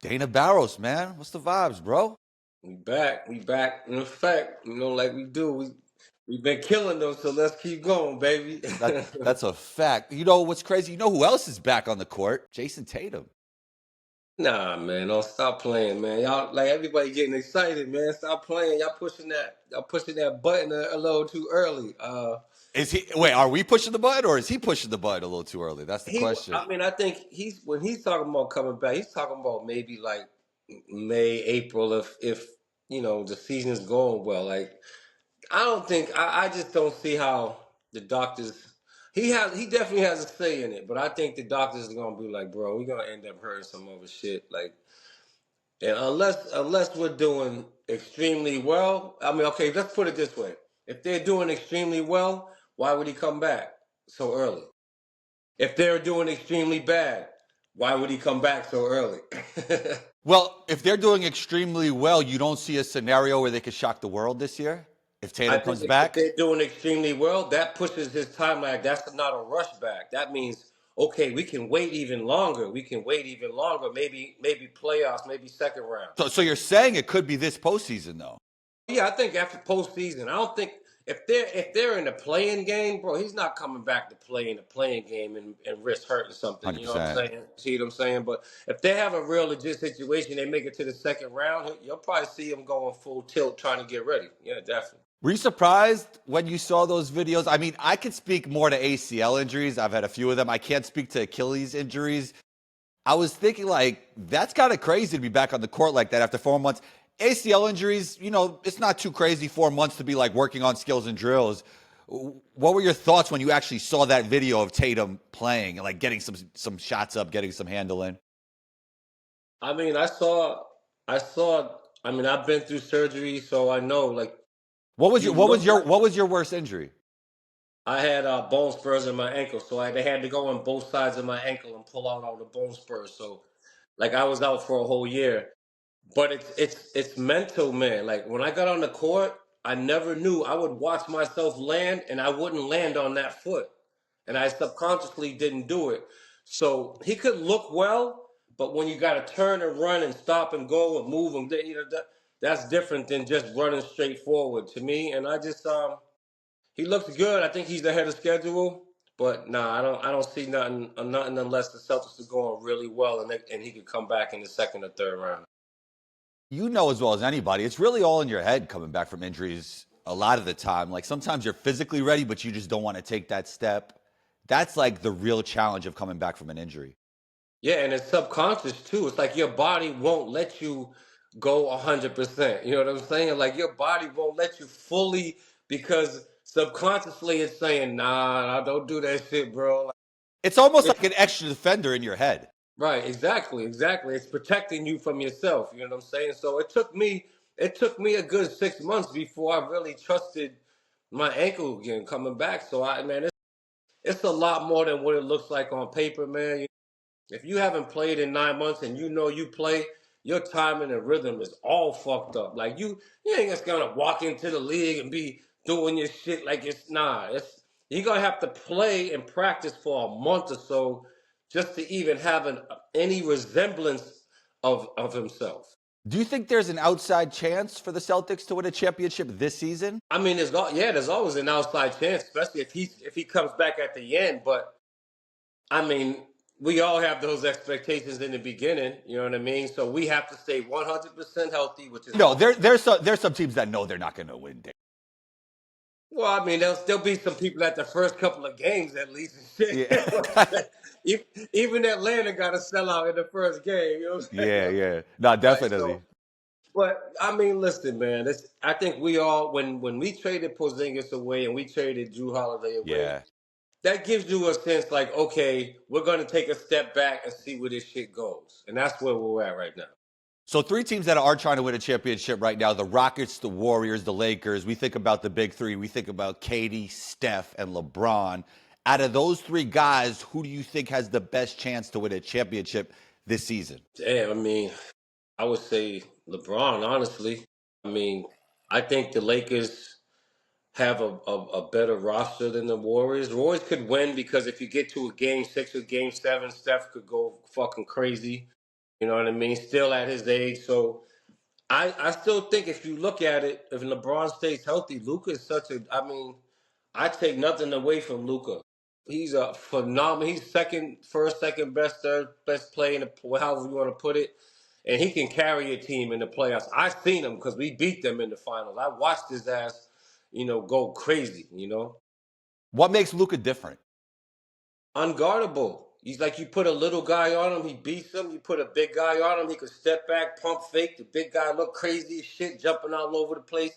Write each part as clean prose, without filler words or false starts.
Dana Barros, man. What's the vibes, bro? We back in effect, like we do. We've been killing them, so let's keep going, baby. That's a fact. You know what's crazy? You know who else is back on the court? Jayson Tatum. Nah, man, don't stop playing, man. Y'all like everybody getting excited, man. Stop playing. Y'all pushing that button a little too early. Are we pushing the button or is he pushing the button a little too early? That's the question. I think when he's talking about coming back, he's talking about maybe like May, April, if the season's going well. Like I just don't see how the doctors. He definitely has a say in it, but I think the doctors are gonna be like, bro, we're gonna end up hurting some other shit. Like, and unless we're doing extremely well, I mean, okay, let's put it this way: if they're doing extremely well, why would he come back so early? If they're doing extremely bad, why would he come back so early? Well, if they're doing extremely well, you don't see a scenario where they could shock the world this year if I Tatum think comes if back. they're doing extremely well, that pushes his timeline. That's not a rush back. That means okay, we can wait even longer. We can wait even longer. Maybe playoffs, maybe second round. So you're saying it could be this postseason, though? Yeah, I think after postseason, I don't think if they're in the playing game, bro, he's not coming back to play in the playing game and risk hurting something. You know what I'm 100%. saying? See what I'm saying? But if they have a real legit situation, they make it to the second round, you'll probably see him going full tilt trying to get ready. Yeah, definitely. Were you surprised when you saw those videos? I mean, I could speak more to ACL injuries. I've had a few of them. I can't speak to Achilles injuries. I was thinking, like, that's kind of crazy to be back on the court like that after 4 months. ACL injuries, it's not too crazy 4 months to be like working on skills and drills. What were your thoughts when you actually saw that video of Tatum playing and like getting some shots up, getting some handling? I mean, I saw. I mean, I've been through surgery, so I know. Like, What was you your what was look your like what was your worst injury? I had bone spurs in my ankle, so they had to go on both sides of my ankle and pull out all the bone spurs. So, like, I was out for a whole year. But it's mental, man. Like when I got on the court, I never knew I would watch myself land, and I wouldn't land on that foot, and I subconsciously didn't do it. So he could look well, but when you got to turn and run and stop and go and move and that's different than just running straight forward to me. And I just he looks good. I think he's ahead of schedule. But nah, I don't see nothing unless the Celtics are going really well and he could come back in the second or third round. You know as well as anybody, it's really all in your head coming back from injuries a lot of the time. Like sometimes you're physically ready, but you just don't want to take that step. That's like the real challenge of coming back from an injury. Yeah, and it's subconscious too. It's like your body won't let you go 100%. You know what I'm saying? Like your body won't let you fully because subconsciously it's saying, "Nah, don't do that shit, bro." Like, It's almost it's like an extra defender in your head. right, exactly. It's protecting you from yourself. You know what I'm saying? So it took me a good 6 months before I really trusted my ankle again coming back. So it's a lot more than what it looks like on paper, man. If you haven't played in 9 months and you know you play, your timing and rhythm is all fucked up. Like you ain't just gonna walk into the league and be doing your shit like it's nah. You're gonna have to play and practice for a month or so just to even have any resemblance of himself. Do you think there's an outside chance for the Celtics to win a championship this season? I mean, there's always an outside chance, especially if he comes back at the end. But I mean, we all have those expectations in the beginning. You know what I mean? So we have to stay 100% healthy, which is No, all. there's some teams that know they're not going to win. Well, I mean, there'll still be some people at the first couple of games at least. And Yeah. shit. Even Atlanta got to sell out in the first game. You know what I'm Yeah, saying? yeah. No, Like definitely. so. But I mean, listen, man. I think we all when we traded Porzingis away and we traded Drew Holiday away, Yeah. that gives you a sense like, okay, we're going to take a step back and see where this shit goes. And that's where we're at right now. So three teams that are trying to win a championship right now, the Rockets, the Warriors, the Lakers. We think about the big three. We think about KD, Steph, and LeBron. Out of those three guys, who do you think has the best chance to win a championship this season? Damn, I mean, I would say LeBron, honestly. I mean, I think the Lakers have a better roster than the Warriors. The Warriors could win because if you get to a game 6 or game 7, Steph could go fucking crazy. You know what I mean? Still at his age. So I still think if you look at it, if LeBron stays healthy, Luka is such a. I mean, I take nothing away from Luka. He's a phenomenal. He's first, second best, third best player in the however you want to put it, and he can carry a team in the playoffs. I've seen him because we beat them in the finals. I watched his ass, go crazy. What makes Luca different? Unguardable. He's like you put a little guy on him, he beats him. You put a big guy on him, he could step back, pump fake. The big guy look crazy as shit, jumping all over the place.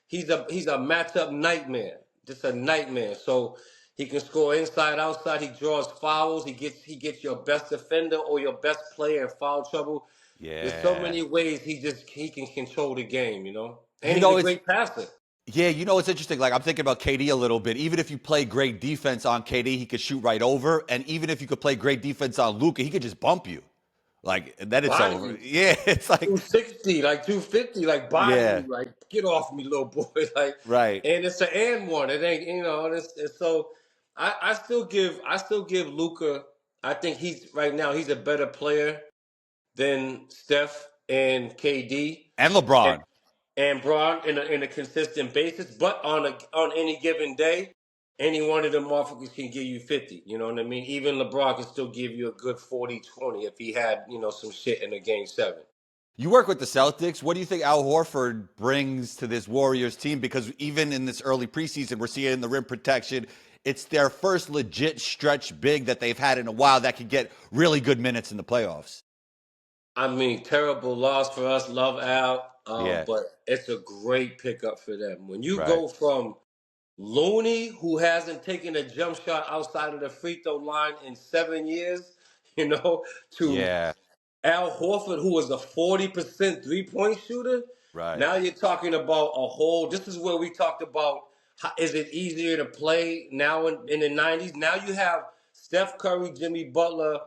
He's a matchup nightmare, just a nightmare. So he can score inside, outside. He draws fouls. He gets your best defender or your best player in foul trouble. There's so Yeah. many ways he can control the game, and You he's a know, it's great passer. Yeah, it's interesting. Like I'm thinking about KD a little bit. Even if you play great defense on KD, he could shoot right over. And even if you could play great defense on Luca, he could just bump you. Like, and then it's Body over. you. Yeah, it's like, 260, like 250, like body yeah, you, like get off me, little boy. Like, right. and it's an and one. It ain't, and so I still give Luca. I think he's right now he's a better player than Steph and KD And and, LeBron. and Braun in a consistent basis. But on any given day, any one of them motherfuckers can give you 50. You know what I mean? Even LeBron can still give you a good 40-20 if he had, some shit in a game 7. You work with the Celtics. What do you think Al Horford brings to this Warriors team? Because even in this early preseason, we're seeing in the rim protection, it's their first legit stretch big that they've had in a while that could get really good minutes in the playoffs. I mean, terrible loss for us. Love Al, Yeah, but it's a great pickup for them. When you right. go from Looney, who hasn't taken a jump shot outside of the free throw line in 7 years, to Yeah, Al Horford, who was a 40% three-point shooter. right. Now you're talking about a whole. This is where we talked about is it easier to play now in the 90s? Now you have Steph Curry, Jimmy Butler,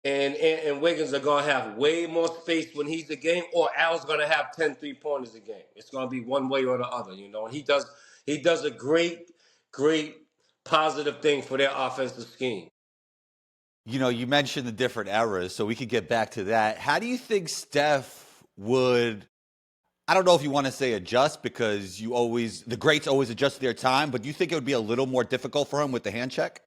and Wiggins are going to have way more space when he's the game, or Al's going to have 10 3-pointers a game. It's going to be one way or the other, And he does a great, great positive thing for their offensive scheme. You mentioned the different eras, so we could get back to that. How do you think Steph would, I don't know if you want to say adjust because the greats always adjust to their time, but do you think it would be a little more difficult for him with the hand check?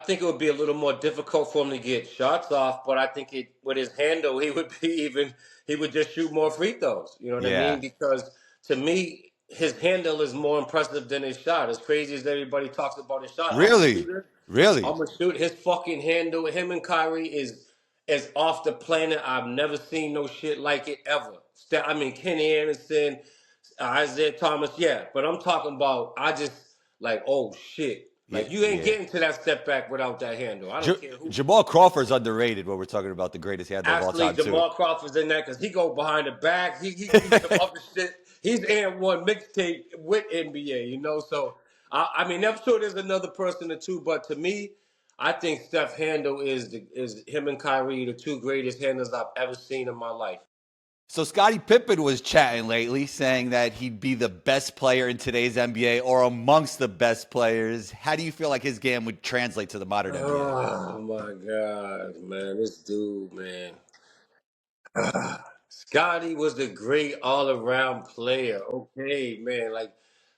I think it would be a little more difficult for him to get shots off, but I think with his handle, he would just shoot more free throws. You know what I Yeah. mean? Because to me, his handle is more impressive than his shot. As crazy as everybody talks about his shot, I'm a Really? shooter. Really? I'm gonna shoot his fucking handle. Him and Kyrie is as off the planet. I've never seen no shit like it ever. I mean, Kenny Anderson, Isaiah Thomas, yeah. But I'm talking about. I just like, oh shit. Yeah. Like you ain't Yeah. getting to that step back without that handle. I don't care who. Jamal Crawford's underrated when we're talking about the greatest handle of all Actually, time, too. Jamal Crawford's in there because he go behind the back. He do some other shit. He's and one mixtape with NBA. So I mean, I'm sure there's another person or two, but to me, I think Steph Handle is him and Kyrie the two greatest handles I've ever seen in my life. So Scottie Pippen was chatting lately, saying that he'd be the best player in today's NBA or amongst the best players. How do you feel like his game would translate to the modern NBA? Oh my God, man, this dude, man. Scotty was a great all-around player. Okay, man. Like,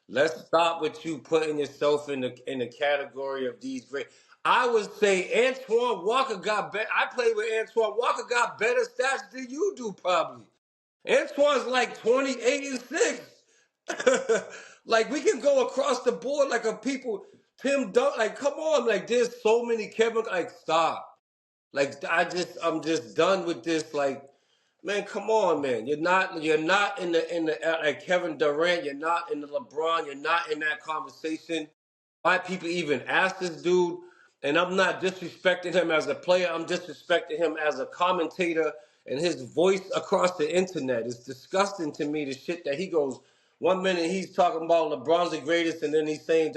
let's stop with you putting yourself in the category of these great. I would say Antoine Walker got better. I played with Antoine Walker, got better stats than you do, probably. Antoine's like 28 and 6. Like, we can go across the board like a people. Tim Dunk, like, come on, like, there's so many Kevin, like, stop. Like, I'm just done with this, like. Man, come on, man. You're not in the like Kevin Durant. You're not in the LeBron. You're not in that conversation. Why people even ask this dude? And I'm not disrespecting him as a player. I'm disrespecting him as a commentator and his voice across the internet. It's disgusting to me the shit that he goes. One minute he's talking about LeBron's the greatest, and then he's saying,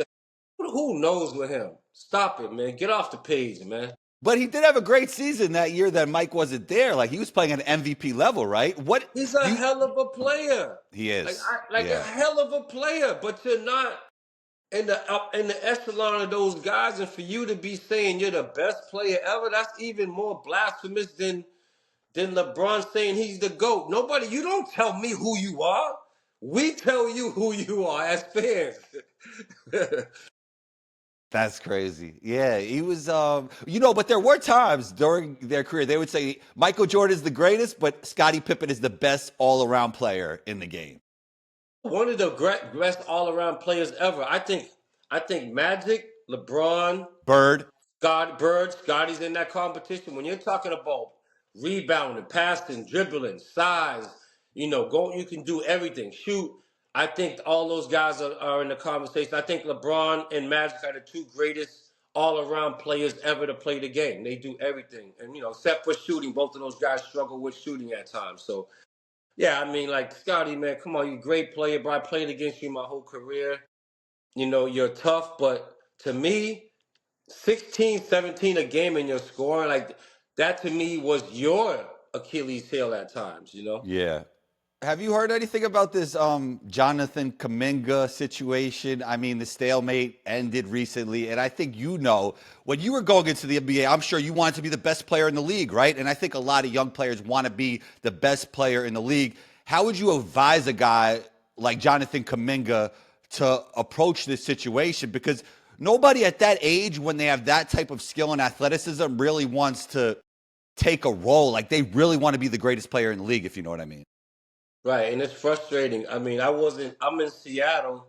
"Who knows with him?" Stop it, man. Get off the page, man. But he did have a great season that year that Mike wasn't there. Like he was playing at an MVP level, right? What He's a you hell of a player. He is. Like a Yeah. hell of a player, but you're not in the echelon of those guys. And for you to be saying you're the best player ever, that's even more blasphemous than than LeBron saying he's the GOAT. Nobody, you don't tell me who you are. We tell you who you are as fans. That's crazy. Yeah, he was. But there were times during their career they would say Michael Jordan is the greatest, but Scottie Pippen is the best all-around player in the game. One of the best all-around players ever. I think Magic, LeBron, Bird. Scotty's in that competition. When you're talking about rebounding, passing, dribbling, size, you can do everything. Shoot. I think all those guys are in the conversation. I think LeBron and Magic are the two greatest all-around players ever to play the game. They do everything. And, except for shooting, both of those guys struggle with shooting at times. So, yeah, I mean, like, Scotty, man, come on, you're a great player, bro. I played against you my whole career. You're tough, but to me, 16, 17 a game and you're scoring, like, that to me was your Achilles heel at times. Yeah. Have you heard anything about this Jonathan Kuminga situation? I mean, the stalemate ended recently, and I think when you were going into the NBA, I'm sure you wanted to be the best player in the league, right? And I think a lot of young players want to be the best player in the league. How would you advise a guy like Jonathan Kuminga to approach this situation? Because nobody at that age, when they have that type of skill and athleticism, really wants to take a role. Like, they really want to be the greatest player in the league, if you know what I mean. Right, and it's frustrating. I mean, I'm in Seattle,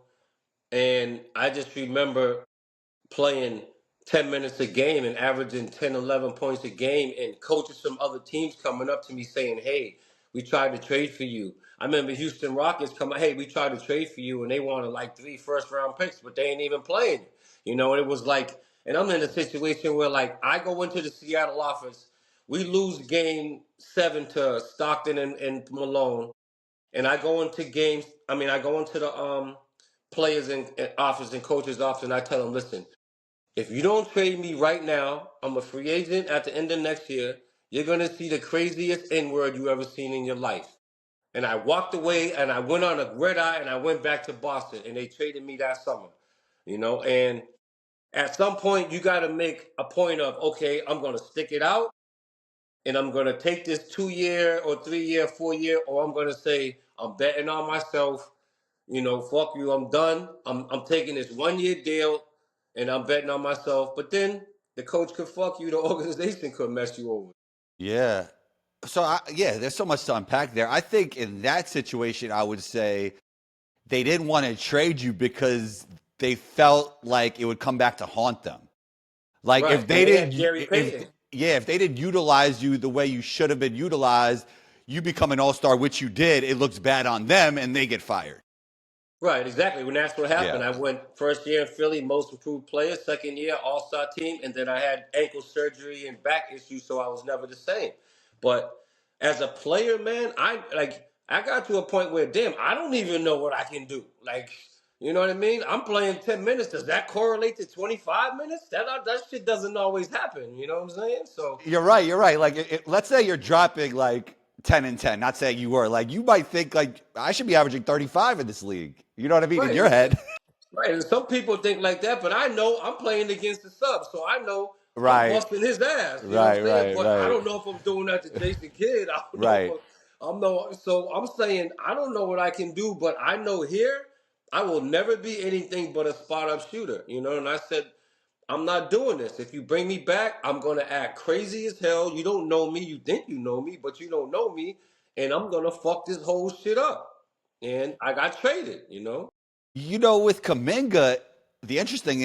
and I just remember playing 10 minutes a game and averaging 10, 11 points a game, and coaches from other teams coming up to me saying, hey, we tried to trade for you. I remember Houston Rockets coming, hey, we tried to trade for you, and they wanted like 3 first-round picks, but they ain't even playing. And it was like, and I'm in a situation where, like, I go into the Seattle office, we lose game 7 to Stockton and Malone, and I go into I go into the players and office and coaches office, and I tell them, listen, if you don't trade me right now, I'm a free agent at the end of next year. You're going to see the craziest N-word you ever seen in your life. And I walked away and I went on a red eye and I went back to Boston and they traded me that summer. And at some point you got to make a point of, okay, I'm going to stick it out and I'm going to take this 2-year or 3-year, 4-year, or I'm going to say, I'm betting on myself. Fuck you, I'm done. I'm taking this 1-year deal and I'm betting on myself. But then the coach could fuck you, the organization could mess you over. Yeah. There's so much to unpack there. I think in that situation, I would say they didn't want to trade you because they felt like it would come back to haunt them. Like, Right. if And they they had didn't, Gary Payton. if they didn't utilize you the way you should have been utilized, you become an all-star, which you did. It looks bad on them, and they get fired. Right, exactly. When that's what happened, Yeah. I went first year in Philly, most improved player, second year All-Star team, and then I had ankle surgery and back issues, so I was never the same. But as a player, man, I got to a point where, damn, I don't even know what I can do. Like, you know what I mean? I'm playing 10 minutes. Does that correlate to 25 minutes? That shit doesn't always happen. You know what I'm saying? So You're right. You're right. Like, let's say you're dropping like 10 and 10. Not saying you were. Like, you might think like I should be averaging 35 in this league. You know what I mean? In right. your head. Right, and some people think like that, but I know I'm playing against the sub, so I know I'm Right. busting his ass. You know what Right. I'm saying? Right. But I Right. don't know if I'm doing that to Jason Kidd. I don't know Right. if I'm no. So I'm saying I don't know what I can do, but I know here I will never be anything but a spot up shooter. And I said I'm not doing this. If you bring me back, I'm gonna act crazy as hell. You don't know me. You think you know me, but you don't know me, and I'm gonna fuck this whole shit up. And I got traded. With Kuminga, the interesting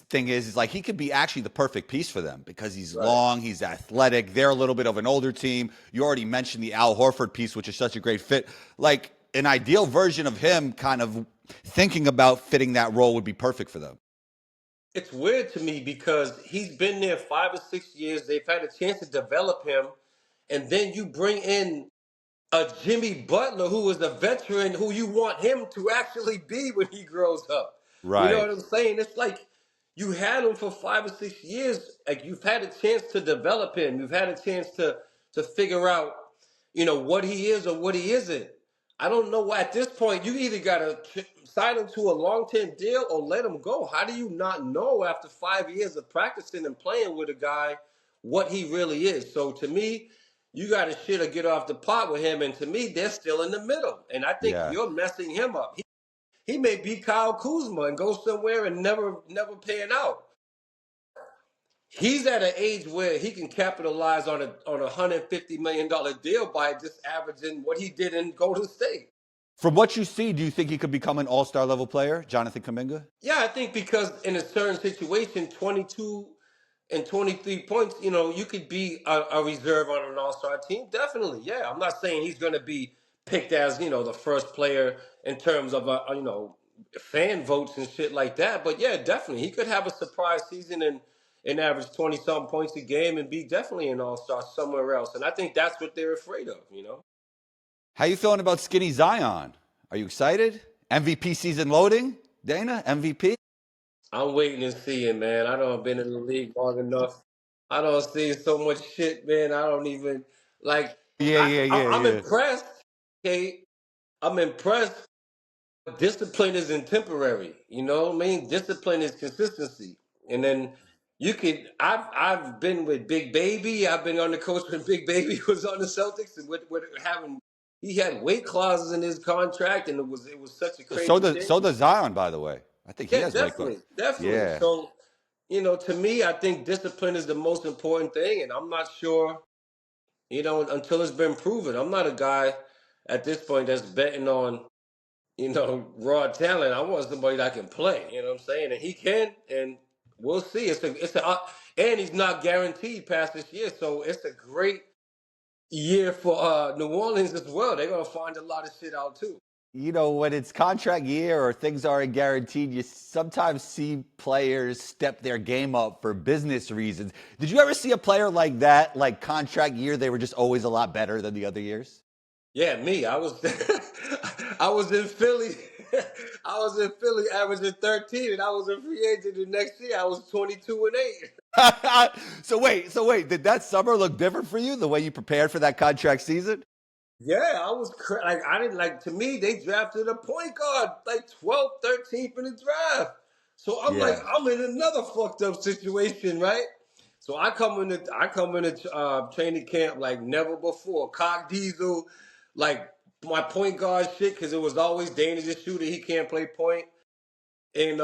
thing is like he could be actually the perfect piece for them because he's Right. long, he's athletic. They're a little bit of an older team. You already mentioned the Al Horford piece, which is such a great fit. Like an ideal version of him, kind of thinking about fitting that role would be perfect for them. It's weird to me because he's been there 5 or 6 years. They've had a chance to develop him, and then you bring in a Jimmy Butler who is a veteran who you want him to actually be when he grows up. You know Right. what I'm saying? It's like you had him for 5 or 6 years. Like you've had a chance to develop him. You've had a chance to figure out, what he is or what he isn't. I don't know. At this point, you either got to sign him to a long-term deal or let him go. How do you not know after 5 years of practicing and playing with a guy what he really is? So to me, you got to shit or get off the pot with him. And to me, they're still in the middle. And I think Yeah. you're messing him up. He may be Kyle Kuzma and go somewhere and never pan out. He's at an age where he can capitalize on a $150 million deal by just averaging what he did in Golden State. From what you see, do you think he could become an all-star level player, Jonathan Kuminga? Yeah, I think because in a certain situation, 22 and 23 points, you could be a reserve on an all-star team. Definitely, yeah. I'm not saying he's going to be picked as, the first player in terms of, fan votes and shit like that. But yeah, definitely. He could have a surprise season and average 20-something points a game and be definitely an all-star somewhere else. And I think that's what they're afraid of. How you feeling about Skinny Zion? Are you excited? MVP season loading, Dana? MVP? I'm waiting and seeing, man. I don't been in the league long enough. I don't see so much shit, man. I don't even like. Yeah, yeah, yeah, I'm yeah. impressed. Okay, I'm impressed. Discipline isn't temporary. You know what I mean? Discipline is consistency. And then you could. I've been with Big Baby. I've been on the coach when Big Baby was on the Celtics, and with having he had weight clauses in his contract, and it was such a So crazy does thing. so does Zion, by the way. I think he Yeah, has weight class. definitely, definitely. Yeah. So, to me, I think discipline is the most important thing, and I'm not sure, until it's been proven. I'm not a guy at this point that's betting on, raw talent. I want somebody that can play. You know what I'm saying? And he can, and we'll see. And he's not guaranteed past this year, so it's a great year for New Orleans as well. They're gonna find a lot of shit out too. When it's contract year or things aren't guaranteed, you sometimes see players step their game up for business reasons. Did you ever see a player like that, like contract year, they were just always a lot better than the other years? Yeah, me. I was I was in Philly. I was in Philly averaging 13 and I was a free agent the next year. I was 22-8. So wait, did that summer look different for you, the way you prepared for that contract season? Yeah, like I didn't like to me they drafted a point guard like 12th, 13th in the draft. So I'm like Yeah. I'm in another fucked up situation, right? So I come into training camp like never before. Cock Diesel, like my point guard shit, because it was always Dana just shooter. He can't play point. And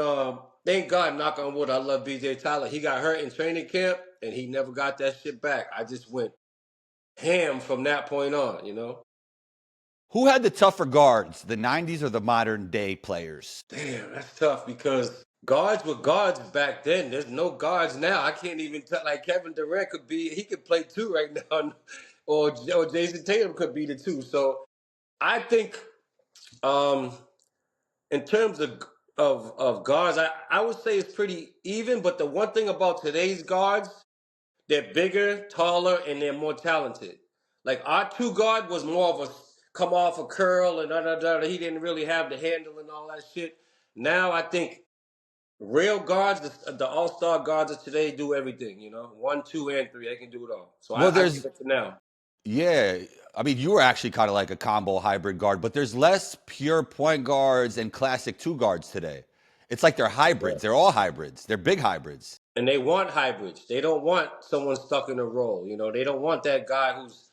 thank God, knock on wood, I love BJ Tyler. He got hurt in training camp and he never got that shit back. I just went ham from that point on. Who had the tougher guards, the 90s or the modern day players? Damn, that's tough because guards were guards back then. There's no guards now. I can't even tell. Like Kevin Durant he could play two right now, or Jayson Tatum could be the two. So I think, um, in terms of guards, I would say it's pretty even. But the one thing about today's guards, they're bigger, taller, and they're more talented. Like our two guard was more of a come off a curl and da da da. He didn't really have the handle and all that shit. Now I think real guards, the all-star guards of today do everything, 1, 2, and 3. They can do it all. So Well, I give there's it to now. Yeah, I mean, you were actually kind of like a combo hybrid guard, but there's less pure point guards and classic two guards today. It's like they're Yeah. hybrids. They're all hybrids. They're big hybrids. And they want hybrids. They don't want someone stuck in a role. They don't want that guy who's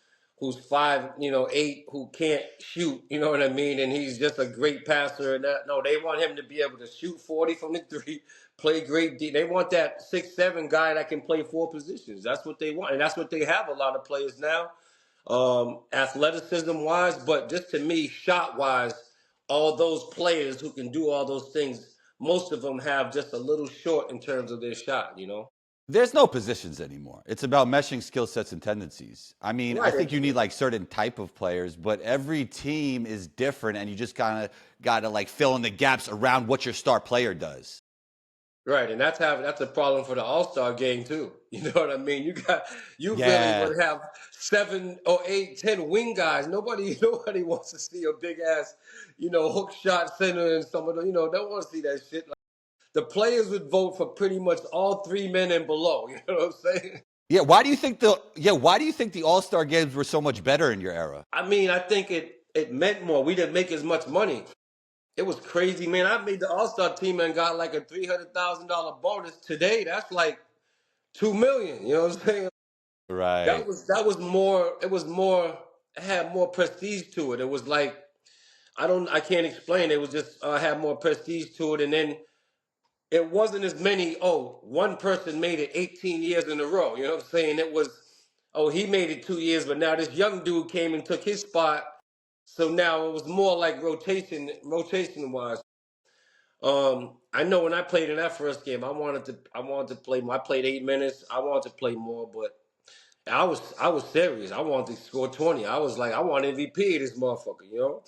5, 8, who can't shoot. You know what I mean? And he's just a great passer. And that, no, they want him to be able to shoot 40 from the three, play great D. They want that 6'7" guy that can play four positions. That's what they want, and that's what they have a lot of players now. Athleticism wise, but just to me, shot wise, all those players who can do all those things, most of them have just a little short in terms of their shot. There's no positions anymore. It's about meshing skill sets and tendencies. I mean, I Right. think you need like certain type of players, but every team is different and you just kind of got to like fill in the gaps around what your star player does. Right, and that's a problem for the All-Star game too. You know what I mean? You really Yeah. would have 7 or 8, 10 wing guys. Nobody nobody wants to see a big ass, hook shot center and some of them, don't want to see that shit. Like, the players would vote for pretty much all 3 men and below. You know what I'm saying? Why do you think the All-Star games were so much better in your era? I mean, I think it meant more. We didn't make as much money. It was crazy, man. I made the All-Star team and got like a $300,000 bonus. Today, that's like 2 million. You know what I'm saying? Right. That was more. It was more. It had more prestige to it. It was like I can't explain. It was just had more prestige to it, and then it wasn't as many. Oh, one person made it 18 years in a row. You know what I'm saying? It was. Oh, he made it 2 years, but now this young dude came and took his spot. So now it was more like rotation wise. I know when I played in that first game, I wanted to play more. I played 8 minutes. I wanted to play more, but I was serious. I wanted to score 20. I was like, I want MVP of this motherfucker, you know?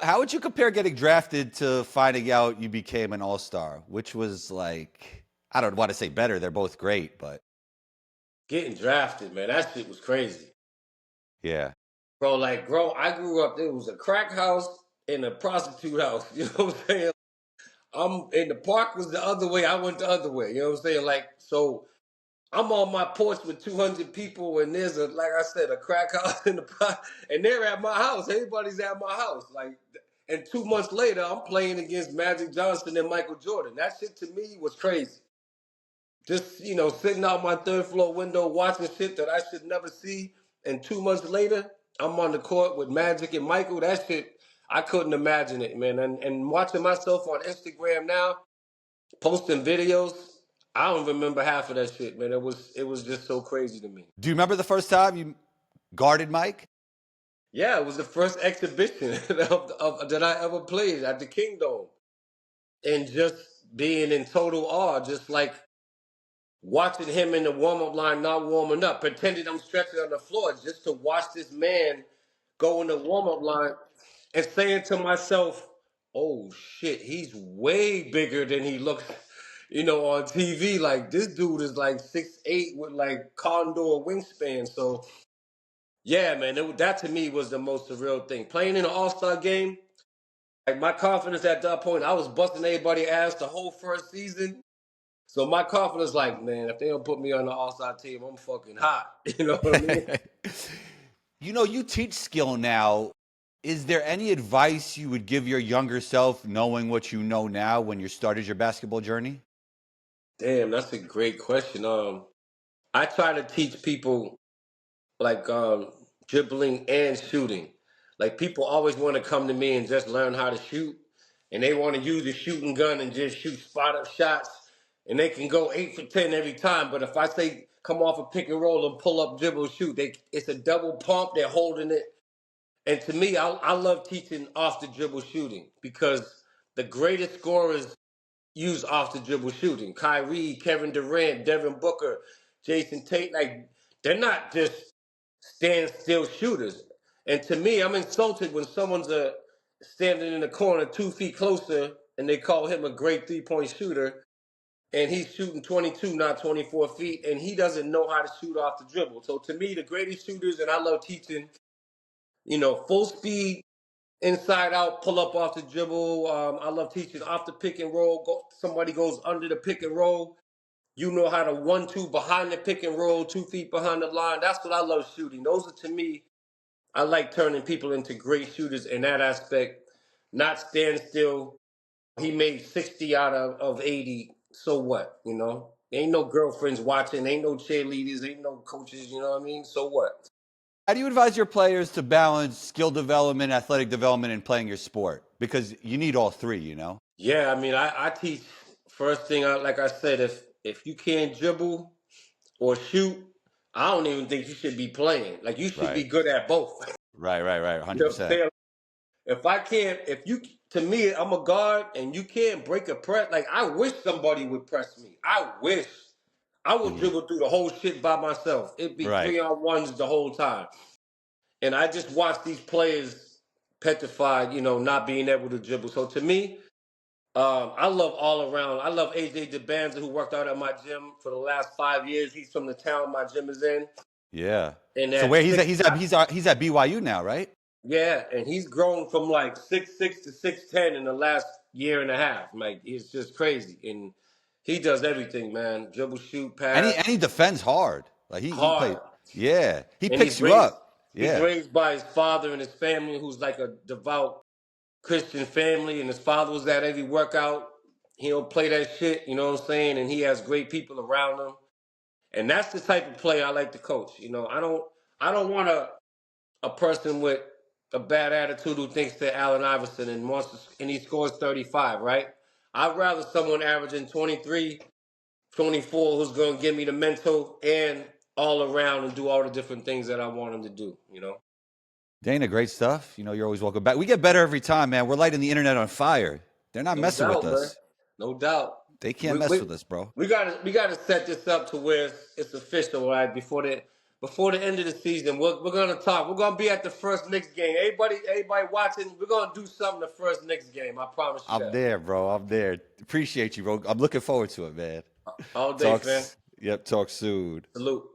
How would you compare getting drafted to finding out you became an all-star? Which was like, I don't want to say better. They're both great, but Getting drafted, man, that shit was crazy. yeah. Bro, I grew up, there was a crack house and a prostitute house. You know what I'm saying? And the park was the other way. I went the other way. You know what I'm saying? Like, so I'm on my porch with 200 people, and there's like I said, a crack house in the park, and they're at my house. Everybody's at my house. Like, and 2 months later, I'm playing against Magic Johnson and Michael Jordan. That shit to me was crazy. Just, sitting out my third floor window watching shit that I should never see. And 2 months later, I'm on the court with Magic and Michael. That shit, I couldn't imagine it, man. And watching myself on Instagram now, posting videos, I don't remember half of that shit, man. It was just so crazy to me. Do you remember the first time you guarded Mike? Yeah, it was the first exhibition that I ever played at the Kingdom. And just being in total awe, just like watching him in the warm-up line not warming up, pretending I'm stretching on the floor just to watch this man go in the warm-up line and saying to myself, oh shit, he's way bigger than he looks, on TV. Like this dude is like 6'8" with like condor wingspan. So yeah, man, that to me was the most surreal thing. Playing in an All-Star game, like my confidence at that point, I was busting everybody's ass the whole first season. So my confidence, like, man, if they don't put me on the All-Star team, I'm fucking hot. You know what I mean? You teach skill now. Is there any advice you would give your younger self knowing what you know now when you started your basketball journey? Damn, that's a great question. I try to teach people like dribbling and shooting. Like people always want to come to me and just learn how to shoot, and they want to use a shooting gun and just shoot spot up shots, and they can go 8 for 10 every time. But if I say come off a pick and roll and pull up, dribble, shoot, it's a double pump. They're holding it, and to me, I love teaching off the dribble shooting because the greatest scorers use off the dribble shooting. Kyrie, Kevin Durant, Devin Booker, Jayson Tatum, like they're not just stand still shooters. And to me, I'm insulted when someone's standing in the corner 2 feet closer and they call him a great 3-point shooter and he's shooting 22, not 24 feet, and he doesn't know how to shoot off the dribble. So to me, the greatest shooters, and I love teaching, full speed, inside out, pull up off the dribble. I love teaching off the pick and roll. Somebody goes under the pick and roll. You know how to 1-2 behind the pick and roll, 2 feet behind the line. That's what I love shooting. Those are to me. I like turning people into great shooters in that aspect. Not stand still. He made 60 out of 80. So what? Ain't no girlfriends watching. Ain't no cheerleaders. Ain't no coaches. You know what I mean? So what? How do you advise your players to balance skill development, athletic development, and playing your sport? Because you need all three. Yeah, I mean, I teach first thing. Like I said, if you can't dribble or shoot, I don't even think you should be playing. Like you should be Right. good at both. Right. You know what I'm 100%. saying? To me, I'm a guard and you can't break a press. Like I wish somebody would press me. I wish I would Mhm. dribble through the whole shit by myself. It'd be Right. 3-on-1s the whole time. And I just watch these players petrified, not being able to dribble. So to me, I love all around. I love AJ DeBanza, who worked out at my gym for the last 5 years. He's from the town my gym is in. Yeah. And So at where he's at, six, he's at BYU now, right? yeah, and he's grown from like 6'6" to 6'10" in the last year and a half. Like it's just crazy. And he does everything, man. Dribble, shoot, And pass, he defends hard. Like he hard. played. Yeah. He And picks you up. he's Yeah. raised by his father and his family, who's like a devout Christian family, and his father was at every workout. He don't play that shit, you know what I'm saying? And he has great people around him. And that's the type of player I like to coach. You know, I don't want a person with a bad attitude who thinks they're Allen Iverson and and he scores 35, right? I'd rather someone averaging 23, 24 who's going to give me the mental and all around and do all the different things that I want him to do, you know? Dana, great stuff. You know, you're always welcome back. We get better every time, man. We're lighting the internet on fire. They're not No messing with doubt, man. us. No doubt. They can't We mess we with us, bro. we gotta set this up to where it's official, right? Before the end of the season, we're gonna talk. We're gonna be at the first Knicks game. Everybody watching, we're gonna do something the first Knicks game. I promise you I'm that. there, bro. I'm there. Appreciate you, bro. I'm looking forward to it, man. All day, fam. Talk soon. Salute.